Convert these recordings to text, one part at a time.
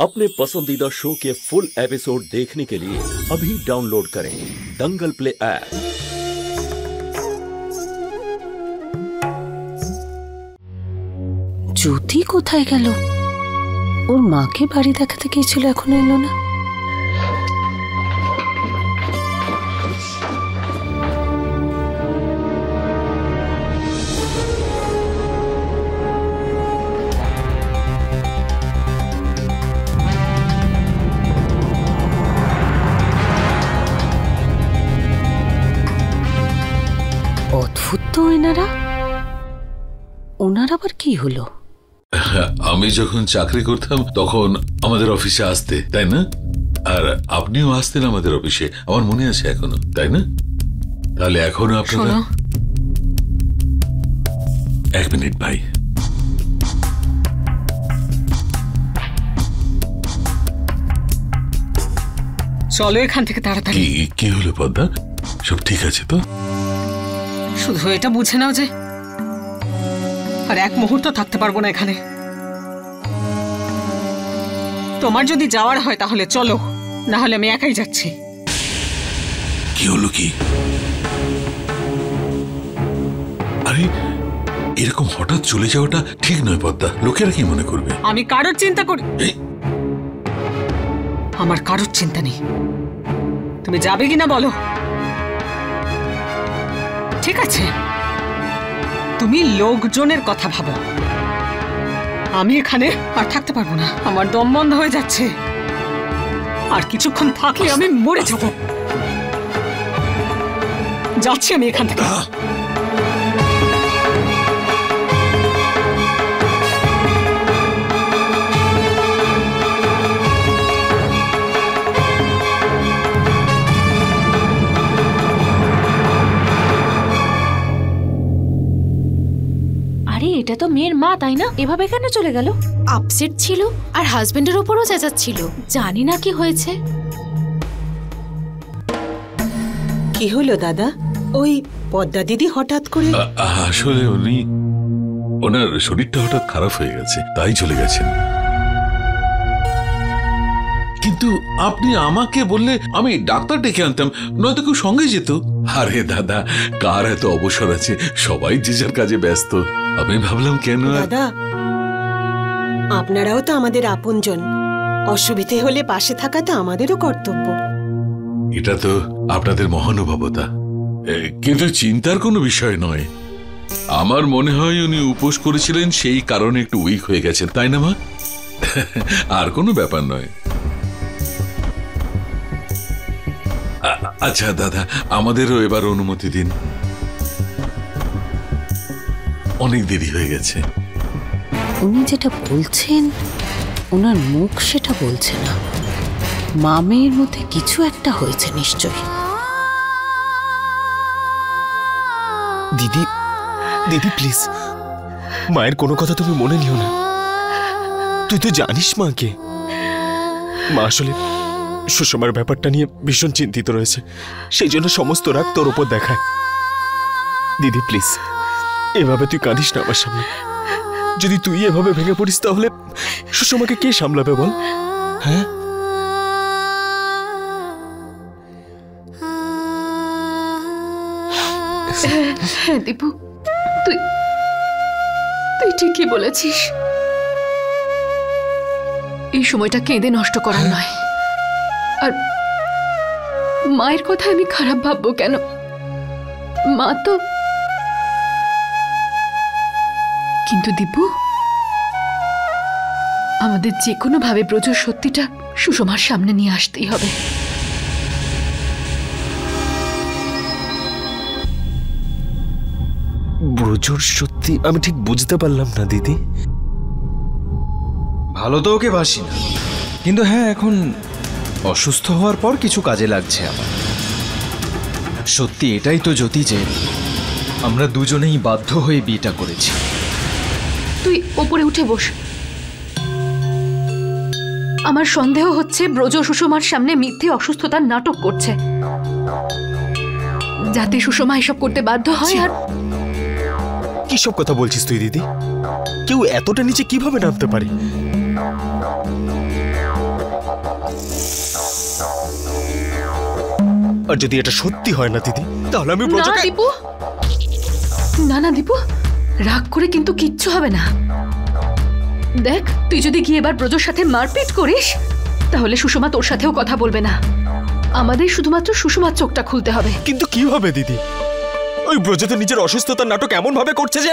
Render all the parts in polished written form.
अपने पसंदीदा शो के फुल एपिसोड देखने के लिए अभी डाउनलोड करें दंगल प्ले ऐप। জ্যোতি কোথায় গেল? ওর মাকে বাড়ি দেখাতে গিয়েছিল, এখনো এলো না। অদ্ভুত তো ওনার আবার কি হলো? আমি যখন চাকরি করতাম তখন আমাদের অফিসে আসতে, তাই না? আর আপনিও আসতেন আমাদের অফিসে, আমার মনে আছে এখনো, তাই না? তাহলে এখনো আপনারা... এক মিনিট ভাই, চলো এখান থেকে তাড়াতাড়ি। কি হলো পদ্মা? সব ঠিক আছে তো? শুধু এটা বুঝে নাও যে আর এক মুহূর্ত থাকতে পারবো না এখানে। তোমার যদি যাওয়ার হয় তাহলে চলো, না হলে আমি একাই যাচ্ছি। কি হলো? কি আরে এরকম হঠাৎ চলে যাওয়াটা ঠিক নয় পদ্মা, লোকেরা কি মনে করবে? আমি কারোর চিন্তা করি, আমার কারোর চিন্তা নেই। তুমি যাবে কিনা বলো? ঠিক আছে, তুমি লোকজনের কথা ভাবো, আমি এখানে আর থাকতে পারবো না। আমার দম বন্ধ হয়ে যাচ্ছে, আর কিছুক্ষণ থাকলে আমি মরে যাব। যাচ্ছি আমি এখান থেকে। এটা তো মেয়ের মা, তাই না? এভাবে কেন চলে গেল? আপসেট ছিল আর হাজবেন্ডের উপরও চেঁচাচ্ছিল। জানি না কি হয়েছে। কি হলো দাদা? ওই পদ্মা দিদি হঠাৎ করে... আসলে ওনার শরীরটা হঠাৎ খারাপ হয়ে গেছে, তাই চলে গেছেন। কিন্তু আপনি আমাকে বললে আমি ডাক্তার ডেকে আনতাম, নয়তো কেউ সঙ্গে যেত। আরে দাদা, কার এত অবসর আছে, সবাই যে যার কাজে ব্যস্ত। আমি ভাবলাম কেন। দাদা, আপনারাও তো আমাদের আপনজন, অসুবিধে হলে পাশে থাকা তো আমাদেরও কর্তব্য। এটা তো আপনাদের মহানুভবতা, কিন্তু চিন্তার কোনো বিষয় নয়। আমার মনে হয় উনি উপোস করেছিলেন, সেই কারণে একটু উইক হয়ে গেছেন, তাই না মা? আর কোনো ব্যাপার নয়। আচ্ছা দাদা, আমাদেরও এবার অনুমতি দিন, অনেক দেরি হয়ে গেছে। উনি যেটা বলছেন ওনার মুখ সেটা বলছে না। মা মেয়ের মধ্যে কিছু একটা হয়েছে নিশ্চয়ই। দিদি দিদি প্লিজ, মায়ের কোনো কথা তুমি মনে নিও না। তুই তো জানিস মাকে, মা আসলে সুষমার ব্যাপারটা নিয়ে ভীষণ চিন্তিত রয়েছে, সেই জন্য সমস্ত রাগ তোর উপর দেখায়। দিদি প্লিজ, এভাবে তুই কাঁদিস না আমার সামনে। যদি তুই এভাবে ভেঙে পড়িস তাহলে সুষমাকে কে সামলাবে বল? হ্যাঁ, হ্যাঁ দীপু, তুই ঠিকই বলেছিস। এই সময়টা কেঁদে নষ্ট করার নয়। আর মায়ের কথা আমি খারাপ ভাববো কেন? মা তো... কিন্তু দীপু, আমাদের যে কোনো ভাবে ব্রজর সত্যিটা সুষমার সামনে নিয়ে আসতেই হবে। ব্রজর সত্যি আমি ঠিক বুঝতে পারলাম না দিদি। ভালো তো ওকে বাসি না, কিন্তু হ্যাঁ, এখন অসুস্থ হওয়ার পর কিছু কাজে লাগছে আমার। সত্যি এটাই তো জ্যোতি যে আমরা দুজনেই বাধ্য হয়ে বিয়েটা করেছি। তুই ওপরে উঠে বস। আমার সন্দেহ হচ্ছে ব্রজ সুষমার সামনে মিথ্যে অসুস্থতার নাটক করছে, যাতে সুষমা এসব করতে বাধ্য হয়। আর কি সব কথা বলছিস তুই দিদি? কেউ এতটা নিচে কিভাবে নামতে পারে? আর যদি এটা সত্যি হয় না দিদি, তাহলে আমি না ব্রজকে দীপু, না দীপু, রাগ করে কিন্তু কিচ্ছু হবে না। দেখ, তুই যদি গিয়ে এবার ব্রজর সাথে মারপিট করিস, তাহলে সুষমা তোর সাথেও কথা বলবে না। আমাদের শুধুমাত্র সুষমার চোখটা খুলতে হবে। কিন্তু কিভাবে দিদি? ওই ব্রজ তো নিজের অসুস্থতার নাটক এমন ভাবে করছে যে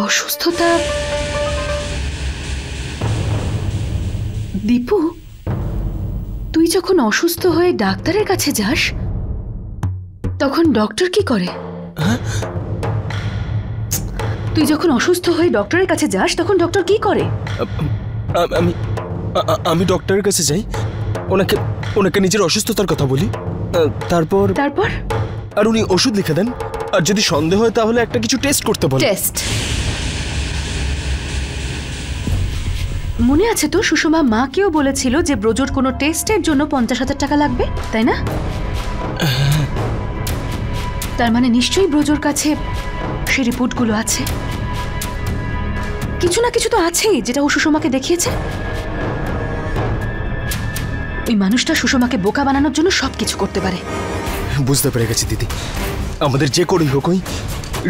অসুস্থতা? দীপু, তুই যখন অসুস্থ হয়ে ডাক্তারের কাছে যাস, তখন ডক্টর কি করে? তুই যখন অসুস্থ হয়ে ডক্টরের কাছে যাস, তখন ডক্টর কি করে? আমি ডক্টরের কাছে যাই, ওনাকে নিজের অসুস্থতার কথা বলি, তারপর আর উনি ওষুধ লিখে দেন। আর যদি সন্দেহ হয় তাহলে একটা কিছু টেস্ট করতে বলেন। টেস্ট? মনে আছে তো, সুষমা মাকেও বলেছিল যে ব্রজর কোনো টেস্টের জন্য 50,000 টাকা লাগবে, তাই না? তার মানে নিশ্চয়ই ব্রজর কাছে সেই রিপোর্টগুলো আছে। কিছু না কিছু তো আছেই যেটা ও সুষমাকে দেখিয়েছে। ওই মানুষটা সুষমাকে বোকা বানানোর জন্য সবকিছু করতে পারে। বুঝতে পেরে গেছি দিদি, আমাদের যে করেই হোক ওই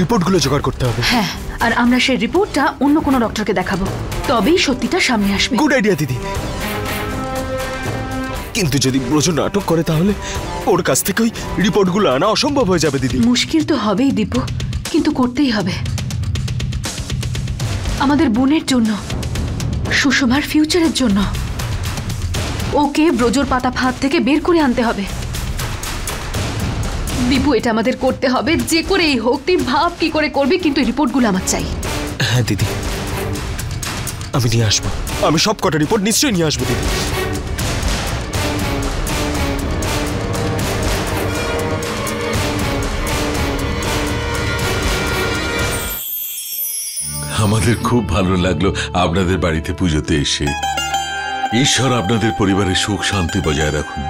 রিপোর্টগুলো জোগাড় করতে হবে। হ্যাঁ, আর আমরা সেই রিপোর্টটা অন্য কোনো ডক্টরকে দেখাবো, তবেই সত্যিটা সামনে আসবে। গুড আইডিয়া দিদি। কিন্তু যদি ব্রজ নাটক করে তাহলে ওর কাছ থেকে ওই রিপোর্টগুলো আনা অসম্ভব হয়ে যাবে দিদি। মুশকিল তো হবেই দীপু, কিন্তু করতেই হবে। আমাদের বোনের জন্য, সুষমার ফিউচারের জন্য ওকে ব্রজর পাতা ফাঁদ থেকে বের করে আনতে হবে। দীপু, এটা আমাদের করতে হবে, যে করেই হোক। তুই ভাব কি করে করবি, কিন্তু রিপোর্টগুলো আমার চাই। হ্যাঁ দিদি, আমি নিয়ে আসবো। আমি সব কটা রিপোর্ট নিশ্চয়ই নিয়ে আসবো দিদি। আমাদের খুব ভালো লাগলো আপনাদের বাড়িতে পুজোতে এসে। ঈশ্বর আপনাদের পরিবারের সুখ শান্তি বজায় রাখুন।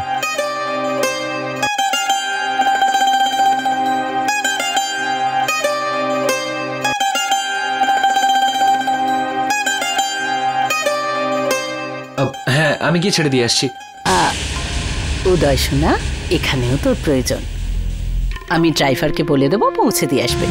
হ্যাঁ, আমি গিয়ে ছেড়ে দিয়ে আসছি। উদয় শোনা, এখানেও তোর প্রয়োজন। আমি ড্রাইভারকে বলে দেবো, পৌঁছে দিয়ে আসবে।